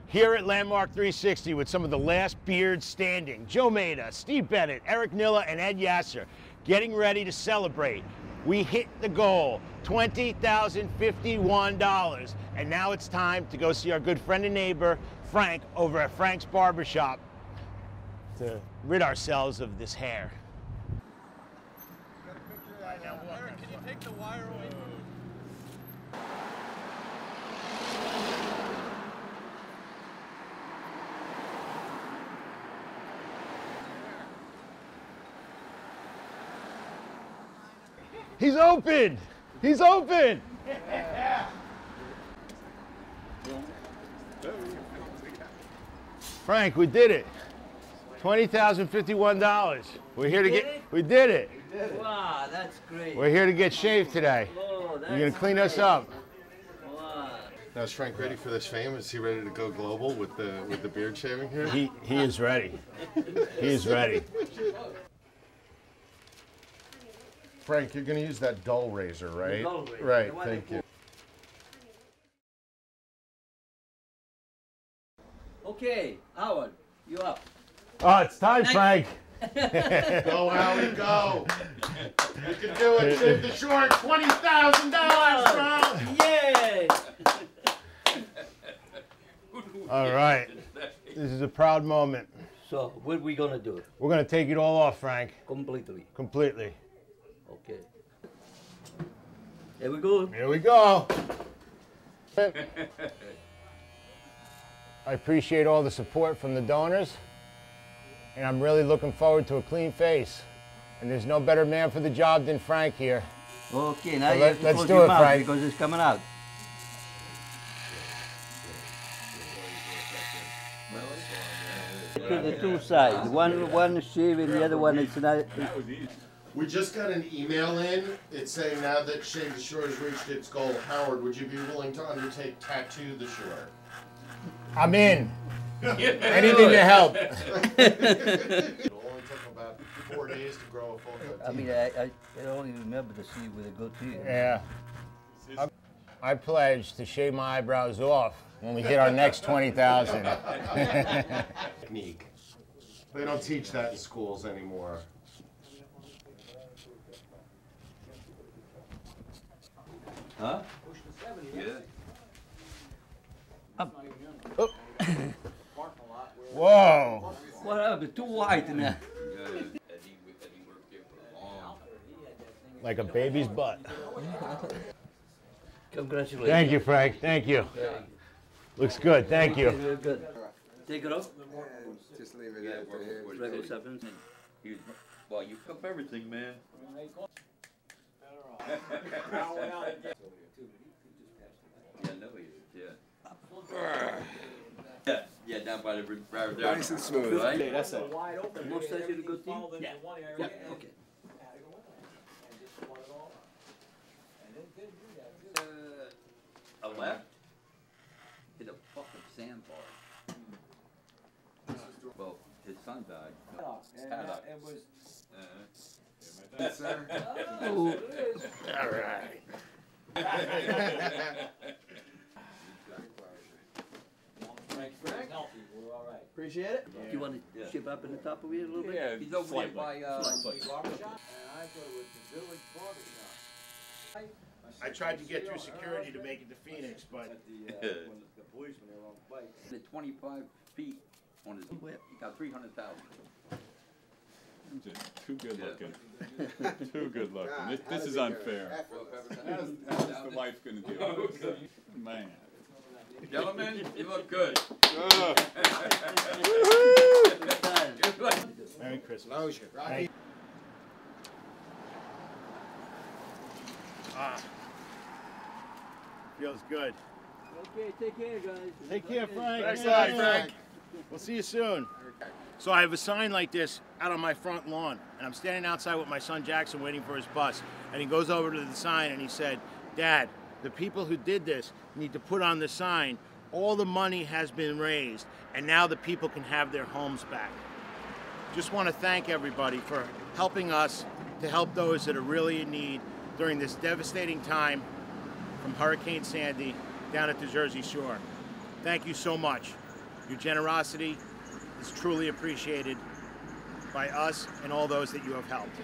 Here at Landmark 360 with some of the last beards standing. Joe Maida, Steve Bennett, Eric Nilla, and Ed Yasser getting ready to celebrate. We hit the goal, $20,051. And now it's time to go see our good friend and neighbor, Frank, over at Frank's Barber Shop to rid ourselves of this hair. Eric, can you take the wire away from me? He's open! He's open! Frank, we did it. $20,051. We're here to we did it. Wow, that's great. We're here to get shaved today. Oh, that's You're gonna clean us up. Wow. Now is Frank ready for this fame? Is he ready to go global with the beard shaving here? He is ready. He is ready. Frank, you're going to use that dull razor, right? The dull razor. Right, thank you. Okay, Howard, you up. Oh, it's time, Frank. Go, Howie, go. You can do it. Shave the short. $20,000, bro. Yay! All right. This is a proud moment. So, what are we gonna do? We're gonna take it all off, Frank. Completely. Completely. Okay. Here we go. Here we go. I appreciate all the support from the donors, and I'm really looking forward to a clean face. And there's no better man for the job than Frank here. Okay, now So you have to let's close do your it, mouth Frank. because it's coming out. To the two sides. One is shaving, the other one is not. We just got an email in. It's saying now that Shave the Shore has reached its goal. Howard, would you be willing to undertake Tattoo the Shore? I'm in. Anything to help. It'll only take about 4 days to grow a full goatee. I mean, I only remember to see with a goatee. Yeah. I pledge to shave my eyebrows off when we hit our next 20,000. Technique. They don't teach that in schools anymore. Huh? Yeah. Up. Oh. Whoa. What happened? Too white in there. Like a baby's butt. Congratulations. Thank you, Frank. Thank you. Looks good. Thank you. Very good. Take it off. Just leave it at the Regular substance. Well, you cook everything, man. Yeah, no, yeah, down by the river there. Nice and smooth. Right? Yeah, that's it. Most sides of the goatee? Yeah. Okay. A left? Hit a fucking sandbar. Well, his son died. It was. Yes, sir. Oh, All right. Appreciate it. do you want to chip up in the top of it a little bit? Yeah, He's over there by, I tried to get through security to make it to Phoenix, but the 25 feet on his whip. He got 300,000. Too good looking. Too good looking. This is unfair. How's the wife going to do it? Man. Gentlemen, you look good. Merry Christmas. Lotion. Thank- Feels good. Okay, take care, guys. Take care, Frank. Thanks a lot, Frank. We'll see you soon. So I have a sign like this out on my front lawn, and I'm standing outside with my son Jackson waiting for his bus, and he goes over to the sign and he said, "Dad, the people who did this need to put on the sign, all the money has been raised, and now the people can have their homes back." Just want to thank everybody for helping us to help those that are really in need during this devastating time from Hurricane Sandy down at the Jersey Shore. Thank you so much. Your generosity is truly appreciated by us and all those that you have helped.